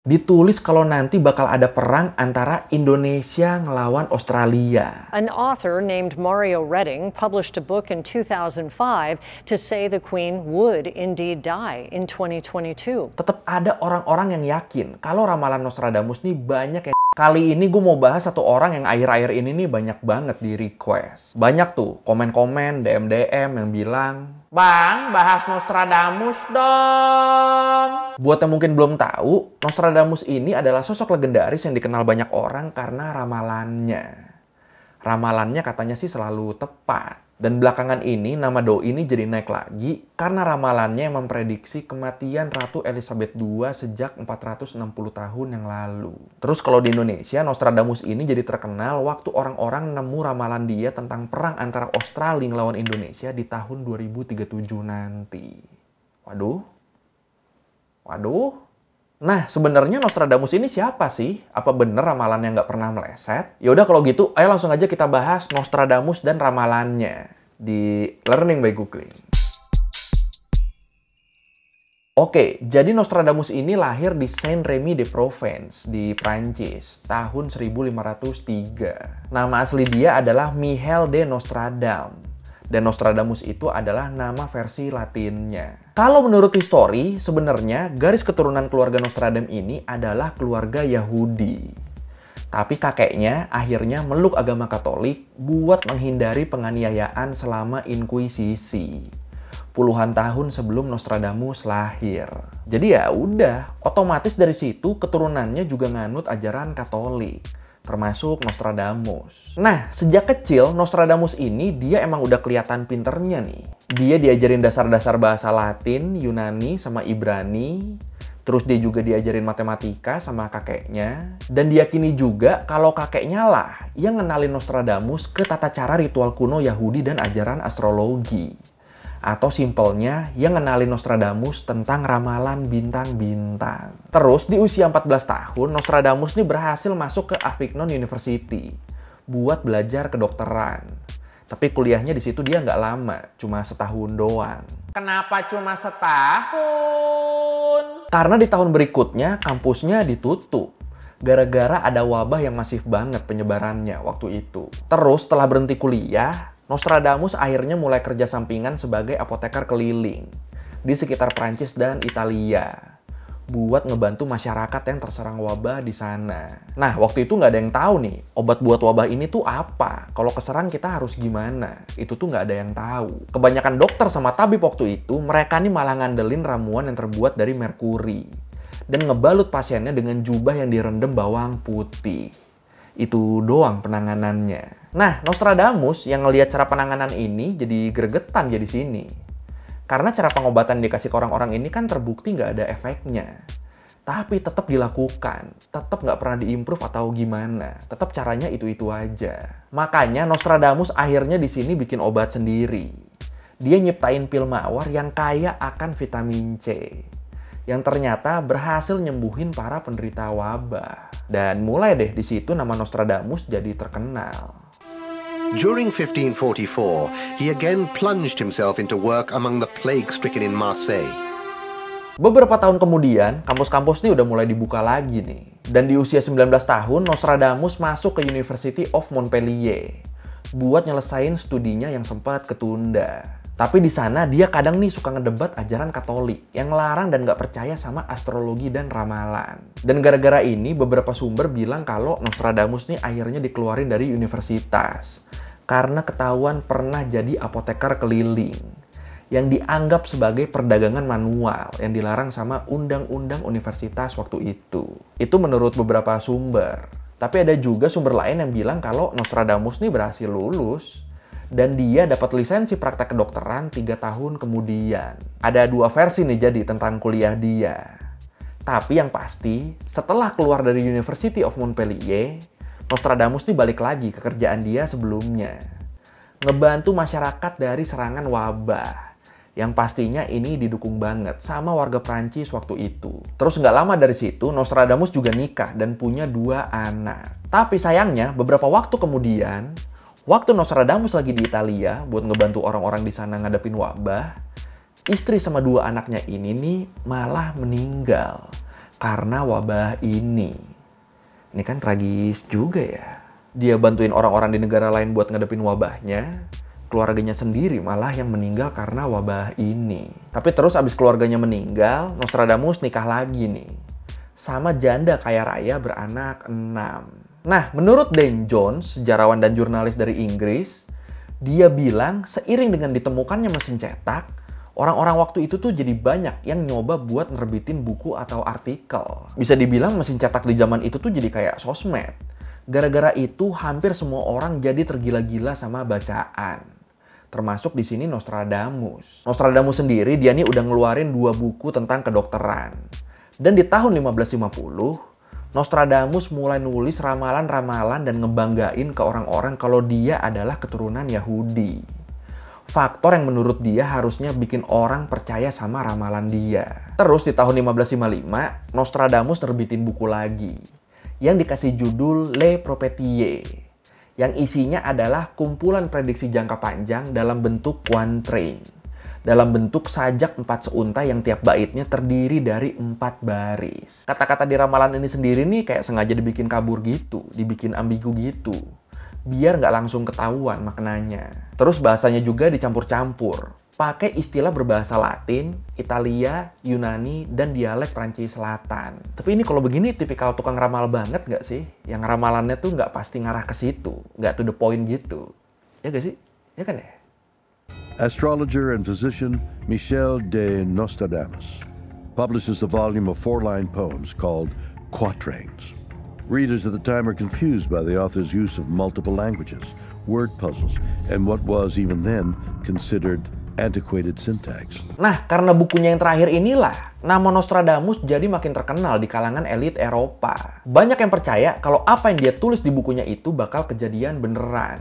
Ditulis kalau nanti bakal ada perang antara Indonesia ngelawan Australia. An author named Mario Redding published a book in 2005 to say the Queen would indeed die in 2022. Tetap ada orang-orang yang yakin kalau ramalan Nostradamus nih banyak yang... Kali ini gue mau bahas satu orang yang akhir-akhir ini nih banyak banget di request. Banyak tuh komen-komen, DM-DM yang bilang, "Bang, bahas Nostradamus dong." Buat yang mungkin belum tahu, Nostradamus ini adalah sosok legendaris yang dikenal banyak orang karena ramalannya. Ramalannya katanya sih selalu tepat. Dan belakangan ini nama doi ini jadi naik lagi karena ramalannya yang memprediksi kematian Ratu Elizabeth II sejak 460 tahun yang lalu. Terus kalau di Indonesia, Nostradamus ini jadi terkenal waktu orang-orang nemu ramalan dia tentang perang antara Australia ngelawan Indonesia di tahun 2037 nanti. Waduh. Nah, sebenarnya Nostradamus ini siapa sih? Apa bener ramalannya nggak pernah meleset? Yaudah kalau gitu, ayo langsung aja kita bahas Nostradamus dan ramalannya di Learning by Googling. Oke, jadi Nostradamus ini lahir di Saint-Rémy-de-Provence di Prancis tahun 1503. Nama asli dia adalah Michel de Nostradam. Dan Nostradamus itu adalah nama versi Latinnya. Kalau menurut histori, sebenarnya garis keturunan keluarga Nostradam ini adalah keluarga Yahudi. Tapi kakeknya akhirnya meluk agama Katolik buat menghindari penganiayaan selama Inkuisisi. Puluhan tahun sebelum Nostradamus lahir. Jadi ya udah, otomatis dari situ keturunannya juga nganut ajaran Katolik. Termasuk Nostradamus. Nah, sejak kecil Nostradamus ini dia emang udah kelihatan pinternya nih. Dia diajarin dasar-dasar bahasa Latin, Yunani, sama Ibrani. Terus dia juga diajarin matematika sama kakeknya. Dan diyakini juga kalau kakeknya lah yang ngenalin Nostradamus ke tata cara ritual kuno Yahudi dan ajaran astrologi. Atau simpelnya yang ngenalin Nostradamus tentang ramalan bintang-bintang. Terus di usia 14 tahun, Nostradamus nih berhasil masuk ke Avignon University buat belajar kedokteran. Tapi kuliahnya di situ dia nggak lama, cuma setahun doang. Kenapa cuma setahun? Karena di tahun berikutnya kampusnya ditutup. Gara-gara ada wabah yang masif banget penyebarannya waktu itu. Terus setelah berhenti kuliah, Nostradamus akhirnya mulai kerja sampingan sebagai apoteker keliling di sekitar Prancis dan Italia buat ngebantu masyarakat yang terserang wabah di sana. Nah, waktu itu nggak ada yang tahu nih, obat buat wabah ini tuh apa? Kalau keserang kita harus gimana? Itu tuh nggak ada yang tahu. Kebanyakan dokter sama tabib waktu itu, mereka nih malah ngandelin ramuan yang terbuat dari merkuri dan ngebalut pasiennya dengan jubah yang direndam bawang putih. Itu doang penanganannya. Nah, Nostradamus yang ngelihat cara penanganan ini jadi gregetan jadi sini. Karena cara pengobatan dikasih ke orang-orang ini kan terbukti nggak ada efeknya. Tapi tetap dilakukan, tetap nggak pernah diimprove atau gimana. Tetap caranya itu-itu aja. Makanya Nostradamus akhirnya di sini bikin obat sendiri. Dia nyiptain pil mawar yang kaya akan vitamin C. Yang ternyata berhasil nyembuhin para penderita wabah. Dan mulai deh di situ nama Nostradamus jadi terkenal. During 1544, he again plunged himself into work among the plague-stricken in Marseille. Beberapa tahun kemudian, kampus-kampus ini udah mulai dibuka lagi nih. Dan di usia 19 tahun, Nostradamus masuk ke University of Montpellier buat nyelesain studinya yang sempat ketunda. Tapi di sana dia kadang nih suka ngedebat ajaran Katolik yang larang dan nggak percaya sama astrologi dan ramalan. Dan gara-gara ini beberapa sumber bilang kalau Nostradamus nih akhirnya dikeluarin dari universitas karena ketahuan pernah jadi apoteker keliling yang dianggap sebagai perdagangan manual yang dilarang sama undang-undang universitas waktu itu. Itu menurut beberapa sumber. Tapi ada juga sumber lain yang bilang kalau Nostradamus nih berhasil lulus dan dia dapat lisensi praktek kedokteran 3 tahun kemudian. Ada 2 versi nih jadi tentang kuliah dia. Tapi yang pasti, setelah keluar dari University of Montpellier, Nostradamus nih balik lagi ke kerjaan dia sebelumnya. Ngebantu masyarakat dari serangan wabah. Yang pastinya ini didukung banget sama warga Prancis waktu itu. Terus nggak lama dari situ, Nostradamus juga nikah dan punya 2 anak. Tapi sayangnya, beberapa waktu kemudian, waktu Nostradamus lagi di Italia buat ngebantu orang-orang di sana ngadepin wabah, istri sama 2 anaknya ini nih malah meninggal karena wabah ini. Ini kan tragis juga ya. Dia bantuin orang-orang di negara lain buat ngadepin wabahnya, keluarganya sendiri malah yang meninggal karena wabah ini. Tapi terus abis keluarganya meninggal, Nostradamus nikah lagi nih. Sama janda kaya raya beranak 6. Nah, menurut Dan Jones, sejarawan dan jurnalis dari Inggris, dia bilang seiring dengan ditemukannya mesin cetak, orang-orang waktu itu tuh jadi banyak yang nyoba buat nerbitin buku atau artikel. Bisa dibilang mesin cetak di zaman itu tuh jadi kayak sosmed. Gara-gara itu hampir semua orang jadi tergila-gila sama bacaan. Termasuk di sini Nostradamus. Nostradamus sendiri dia nih udah ngeluarin 2 buku tentang kedokteran. Dan di tahun 1550, Nostradamus mulai nulis ramalan-ramalan dan ngebanggain ke orang-orang kalau dia adalah keturunan Yahudi. Faktor yang menurut dia harusnya bikin orang percaya sama ramalan dia. Terus di tahun 1555, Nostradamus terbitin buku lagi yang dikasih judul Les Prophéties, yang isinya adalah kumpulan prediksi jangka panjang dalam bentuk quatrain, dalam bentuk sajak 4 seunta yang tiap baitnya terdiri dari 4 baris. Kata-kata di ramalan ini sendiri nih kayak sengaja dibikin kabur gitu, dibikin ambigu gitu, biar nggak langsung ketahuan maknanya. Terus bahasanya juga dicampur-campur, pakai istilah berbahasa Latin, Italia, Yunani, dan dialek Prancis Selatan. Tapi ini kalau begini tipikal tukang ramal banget nggak sih? Yang ramalannya tuh nggak pasti ngarah ke situ, nggak to the point gitu. Ya nggak sih? Ya kan ya? Astrologer and physician Michel de Nostradamus publishes a volume of 4-line poems called Quatrains. Readers at the time are confused by the author's use of multiple languages, word puzzles, and what was even then considered antiquated syntax. Nah, karena bukunya yang terakhir inilah, nama Nostradamus jadi makin terkenal di kalangan elit Eropa. Banyak yang percaya kalau apa yang dia tulis di bukunya itu bakal kejadian beneran.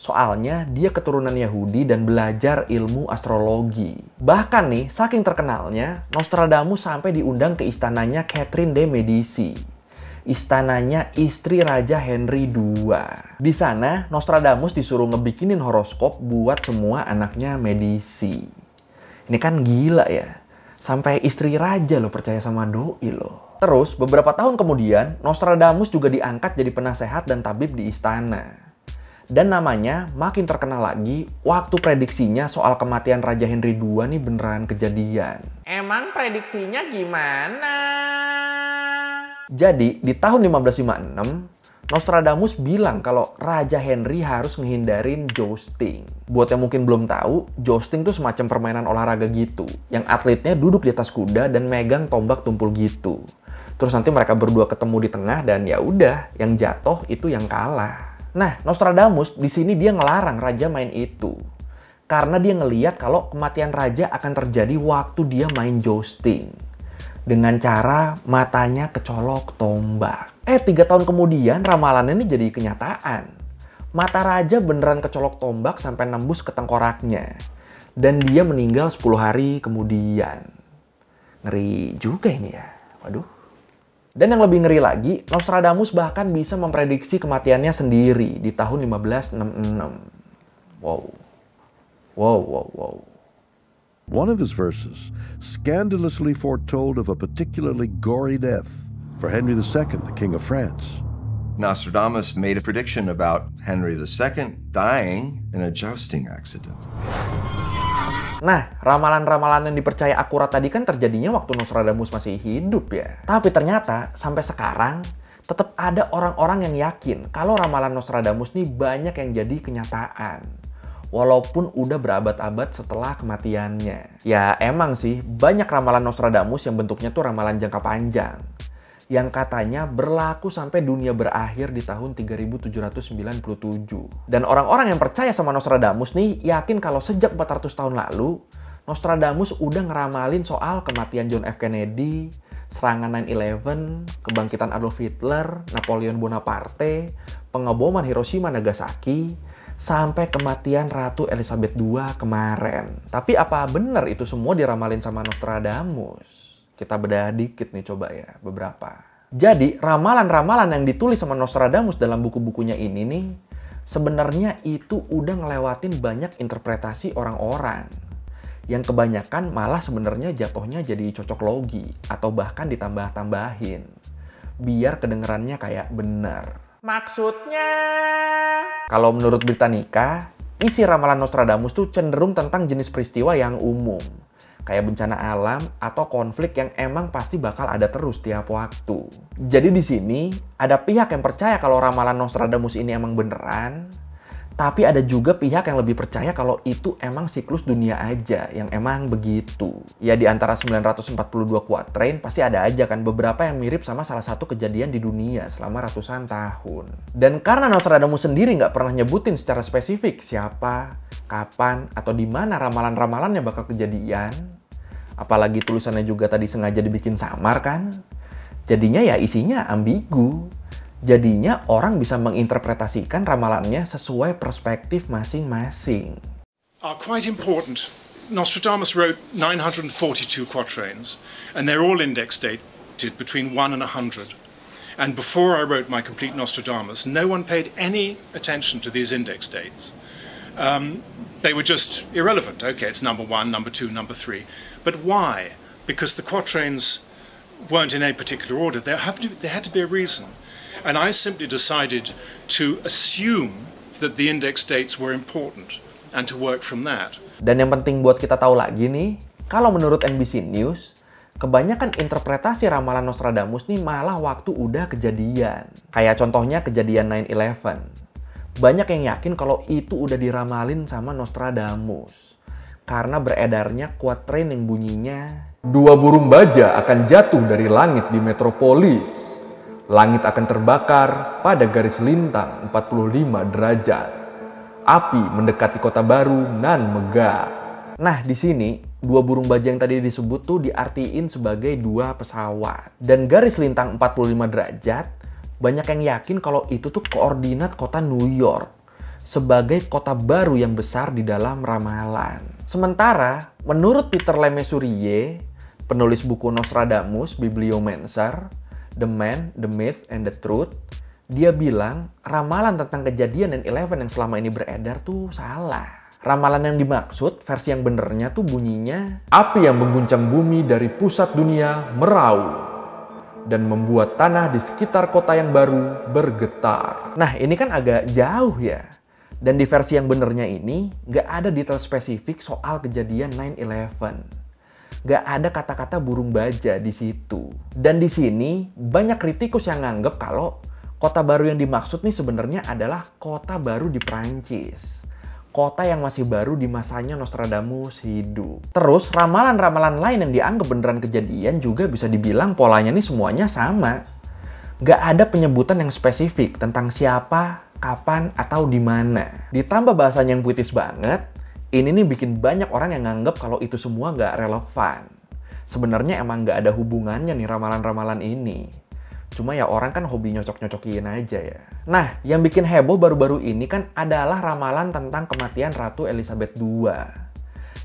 Soalnya dia keturunan Yahudi dan belajar ilmu astrologi. Bahkan nih, saking terkenalnya, Nostradamus sampai diundang ke istananya Catherine de Medici. Istananya istri Raja Henry II. Di sana, Nostradamus disuruh ngebikinin horoskop buat semua anaknya Medici. Ini kan gila ya. Sampai istri raja lo percaya sama doi lo. Terus, beberapa tahun kemudian, Nostradamus juga diangkat jadi penasehat dan tabib di istana. Dan namanya makin terkenal lagi waktu prediksinya soal kematian Raja Henry II nih beneran kejadian. Emang prediksinya gimana? Jadi, di tahun 1556, Nostradamus bilang kalau Raja Henry harus ngehindarin jousting. Buat yang mungkin belum tahu, jousting tuh semacam permainan olahraga gitu, yang atletnya duduk di atas kuda dan megang tombak tumpul gitu. Terus nanti mereka berdua ketemu di tengah dan ya udah, yang jatuh itu yang kalah. Nah, Nostradamus di sini dia ngelarang raja main itu. Karena dia ngeliat kalau kematian raja akan terjadi waktu dia main jousting. Dengan cara matanya kecolok tombak. 3 tahun kemudian ramalannya ini jadi kenyataan. Mata raja beneran kecolok tombak sampai nembus ke tengkoraknya. Dan dia meninggal 10 hari kemudian. Ngeri juga ini ya. Waduh. Dan yang lebih ngeri lagi, Nostradamus bahkan bisa memprediksi kematiannya sendiri di tahun 1566. Wow. One of his verses scandalously foretold of a particularly gory death for Henry II, the King of France. Nostradamus made a prediction about Henry II dying in a jousting accident. Nah, ramalan-ramalan yang dipercaya akurat tadi kan terjadinya waktu Nostradamus masih hidup ya. Tapi ternyata sampai sekarang tetap ada orang-orang yang yakin kalau ramalan Nostradamus nih banyak yang jadi kenyataan. Walaupun udah berabad-abad setelah kematiannya. Ya emang sih, banyak ramalan Nostradamus yang bentuknya tuh ramalan jangka panjang. Yang katanya berlaku sampai dunia berakhir di tahun 3797. Dan orang-orang yang percaya sama Nostradamus nih yakin kalau sejak 400 tahun lalu, Nostradamus udah ngeramalin soal kematian John F. Kennedy, serangan 9/11, kebangkitan Adolf Hitler, Napoleon Bonaparte, pengeboman Hiroshima Nagasaki, sampai kematian Ratu Elizabeth II kemarin. Tapi apa benar itu semua diramalin sama Nostradamus? Kita bedah dikit nih coba ya, beberapa. Jadi, ramalan-ramalan yang ditulis sama Nostradamus dalam buku-bukunya ini nih, sebenarnya itu udah ngelewatin banyak interpretasi orang-orang. yang kebanyakan malah sebenarnya jatuhnya jadi cocok logi atau bahkan ditambah-tambahin biar kedengerannya kayak benar. Maksudnya, kalau menurut Britannica, isi ramalan Nostradamus tuh cenderung tentang jenis peristiwa yang umum, kayak bencana alam atau konflik yang emang pasti bakal ada terus tiap waktu. Jadi di sini ada pihak yang percaya kalau ramalan Nostradamus ini emang beneran, tapi ada juga pihak yang lebih percaya kalau itu emang siklus dunia aja yang emang begitu. Ya di antara 942 quatrain pasti ada aja kan beberapa yang mirip sama salah satu kejadian di dunia selama ratusan tahun. Dan karena Nostradamus sendiri nggak pernah nyebutin secara spesifik siapa, kapan, atau di mana ramalan-ramalannya bakal kejadian, apalagi tulisannya juga tadi sengaja dibikin samar kan, jadinya ya isinya ambigu. Jadinya orang bisa menginterpretasikan ramalannya sesuai perspektif masing-masing. Quite important. Nostradamus wrote 942 quatrains, and they're all index dated between 1 and 100. And before I wrote my complete Nostradamus, no one paid any attention to these index dates. They were just irrelevant. Okay, it's number 1, number 2, number 3. But why? Because the quatrains weren't in any particular order. There had to be a reason. And I simply decided to assume that the index dates were important and to work from that. Dan yang penting buat kita tahu lagi nih, kalau menurut NBC News, kebanyakan interpretasi ramalan Nostradamus nih malah waktu udah kejadian. Kayak contohnya kejadian 9/11. Banyak yang yakin kalau itu udah diramalin sama Nostradamus. Karena beredarnya quatrain yang bunyinya, 2 burung baja akan jatuh dari langit di metropolis. Langit akan terbakar pada garis lintang 45 derajat. Api mendekati kota baru nan megah. Nah, di sini 2 burung baja yang tadi disebut tuh diartiin sebagai 2 pesawat. Dan garis lintang 45 derajat, banyak yang yakin kalau itu tuh koordinat kota New York sebagai kota baru yang besar di dalam ramalan. Sementara, menurut Peter Lemaitre, penulis buku Nostradamus, Bibliomancer, The Man, The Myth, and The Truth, dia bilang ramalan tentang kejadian 9/11 yang selama ini beredar tuh salah. Ramalan yang dimaksud, versi yang benernya tuh bunyinya, api yang mengguncang bumi dari pusat dunia meraung dan membuat tanah di sekitar kota yang baru bergetar. Nah, ini kan agak jauh ya. Dan di versi yang benernya ini, nggak ada detail spesifik soal kejadian 9/11. Nggak ada kata-kata burung baja di situ. Dan di sini banyak kritikus yang nganggep kalau kota baru yang dimaksud nih sebenarnya adalah kota baru di Prancis. Kota yang masih baru di masanya Nostradamus hidup. Terus ramalan-ramalan lain yang dianggap beneran kejadian juga bisa dibilang polanya nih semuanya sama. Nggak ada penyebutan yang spesifik tentang siapa, kapan, atau di mana. Ditambah bahasanya yang puitis banget, ini nih bikin banyak orang yang nganggep kalau itu semua nggak relevan. Sebenarnya emang nggak ada hubungannya nih ramalan-ramalan ini. Cuma ya orang kan hobi nyocok-nyocokin aja ya. Nah, yang bikin heboh baru-baru ini kan adalah ramalan tentang kematian Ratu Elizabeth II.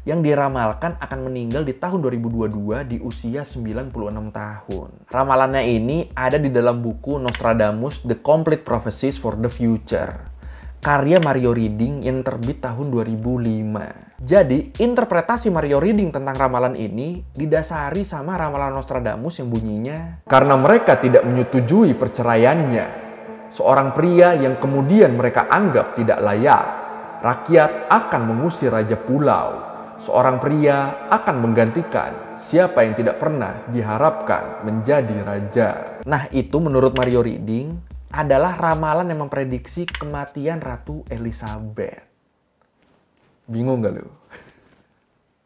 Yang diramalkan akan meninggal di tahun 2022 di usia 96 tahun. Ramalannya ini ada di dalam buku Nostradamus, The Complete Prophecies for the Future. Karya Mario Reading yang terbit tahun 2005. Jadi, interpretasi Mario Reading tentang ramalan ini didasari sama ramalan Nostradamus yang bunyinya, karena mereka tidak menyetujui perceraiannya, seorang pria yang kemudian mereka anggap tidak layak, rakyat akan mengusir raja pulau, seorang pria akan menggantikan siapa yang tidak pernah diharapkan menjadi raja. Nah, itu menurut Mario Reading adalah ramalan yang memprediksi kematian Ratu Elizabeth. Bingung gak lu?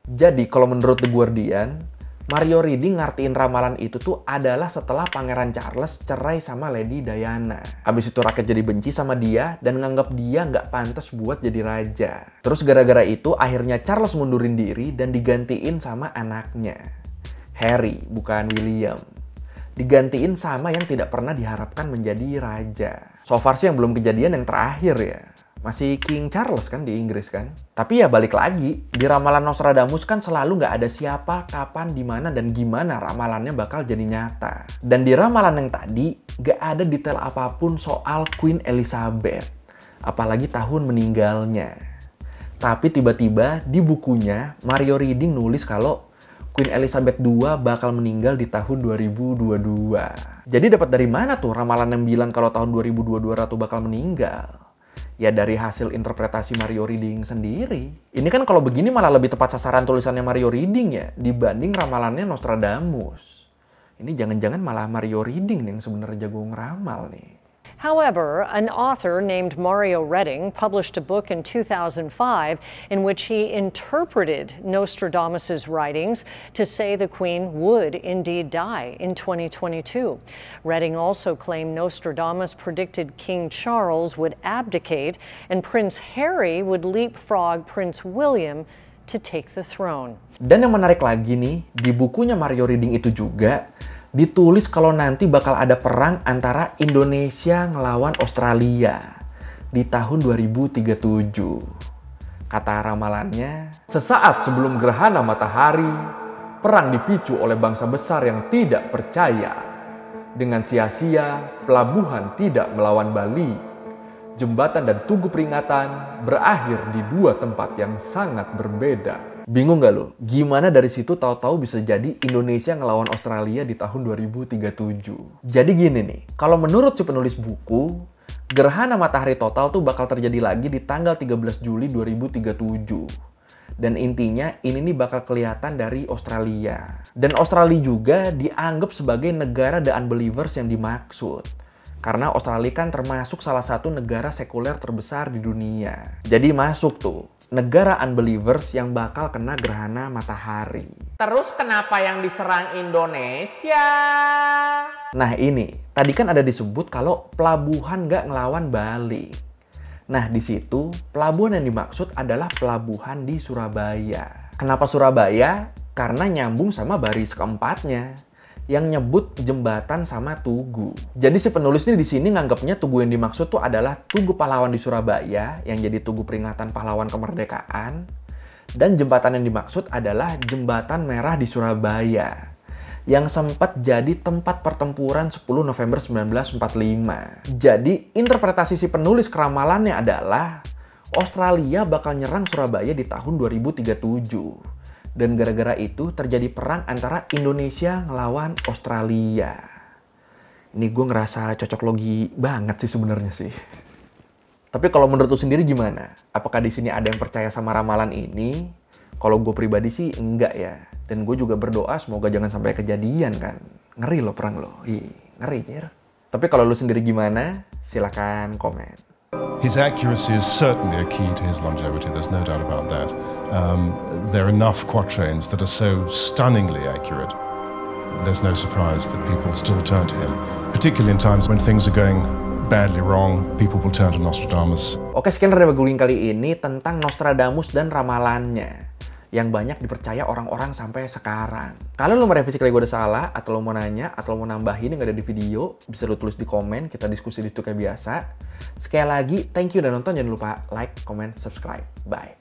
Jadi kalau menurut The Guardian, Mario Reading ngartiin ramalan itu tuh adalah setelah Pangeran Charles cerai sama Lady Diana. Habis itu rakyat jadi benci sama dia dan nganggap dia nggak pantas buat jadi raja. Terus gara-gara itu akhirnya Charles mundurin diri dan digantiin sama anaknya, Harry, bukan William. Digantiin sama yang tidak pernah diharapkan menjadi raja. So far sih yang belum kejadian yang terakhir ya. Masih King Charles kan di Inggris kan. Tapi ya balik lagi, di ramalan Nostradamus kan selalu nggak ada siapa, kapan, di mana, dan gimana ramalannya bakal jadi nyata. Dan di ramalan yang tadi, nggak ada detail apapun soal Queen Elizabeth. Apalagi tahun meninggalnya. Tapi tiba-tiba di bukunya Mario Reading nulis kalau Queen Elizabeth II bakal meninggal di tahun 2022. Jadi dapat dari mana tuh ramalan yang bilang kalau tahun 2022 Ratu bakal meninggal? Ya dari hasil interpretasi Mario Reading sendiri. Ini kan kalau begini malah lebih tepat sasaran tulisannya Mario Reading ya, dibanding ramalannya Nostradamus. Ini jangan-jangan malah Mario Reading nih yang sebenarnya jago ngeramal nih. However, an author named Mario Reading published a book in 2005 in which he interpreted Nostradamus's writings to say the Queen would indeed die in 2022. Reading also claimed Nostradamus predicted King Charles would abdicate and Prince Harry would leapfrog Prince William to take the throne. Dan yang menarik lagi nih, di bukunya Mario Reading itu juga ditulis kalau nanti bakal ada perang antara Indonesia ngelawan Australia di tahun 2037. Kata ramalannya, sesaat sebelum gerhana matahari, perang dipicu oleh bangsa besar yang tidak percaya. Dengan sia-sia, pelabuhan tidak melawan Bali. Jembatan dan tugu peringatan berakhir di dua tempat yang sangat berbeda. Bingung gak lo? Gimana dari situ tahu-tahu bisa jadi Indonesia ngelawan Australia di tahun 2037? Jadi gini nih, kalau menurut si penulis buku, gerhana matahari total tuh bakal terjadi lagi di tanggal 13 Juli 2037. Dan intinya ini nih bakal kelihatan dari Australia. Dan Australia juga dianggap sebagai negara The Unbelievers yang dimaksud. Karena Australia kan termasuk salah satu negara sekuler terbesar di dunia. Jadi masuk tuh negara Unbelievers yang bakal kena gerhana matahari. Terus kenapa yang diserang Indonesia? Nah ini, tadi kan ada disebut kalau pelabuhan nggak ngelawan Bali. Nah di situ pelabuhan yang dimaksud adalah pelabuhan di Surabaya. Kenapa Surabaya? Karena nyambung sama baris keempatnya yang nyebut jembatan sama tugu. Jadi si penulis ini di sini nganggapnya tugu yang dimaksud tuh adalah Tugu Pahlawan di Surabaya yang jadi tugu peringatan pahlawan kemerdekaan, dan jembatan yang dimaksud adalah Jembatan Merah di Surabaya yang sempat jadi tempat pertempuran 10 November 1945. Jadi interpretasi si penulis keramalannya adalah Australia bakal nyerang Surabaya di tahun 2037. Dan gara-gara itu terjadi perang antara Indonesia ngelawan Australia. Ini gue ngerasa cocok logi banget sih sebenarnya sih. Tapi kalau menurut lu sendiri gimana? Apakah di sini ada yang percaya sama ramalan ini? Kalau gue pribadi sih enggak ya. Dan gue juga berdoa semoga jangan sampai kejadian kan. Ngeri loh perang lo. Ngeri jir. Tapi kalau lu sendiri gimana? Silakan komen. His accuracy is certainly a key to his longevity, there's no doubt about that. There are enough quatrains that are so stunningly accurate. There's no surprise that people still turn to him, particularly in times when things are going badly wrong, people will turn to Nostradamus. Oke, sekian Rebaguling kali ini tentang Nostradamus dan ramalannya yang banyak dipercaya orang-orang sampai sekarang. Kalau lo merevisi kali gue udah salah, atau lo mau nanya, atau lo mau nambahin yang gak ada di video, bisa lo tulis di komen, kita diskusi di situ kayak biasa. Sekali lagi, thank you udah nonton, jangan lupa like, comment, subscribe. Bye.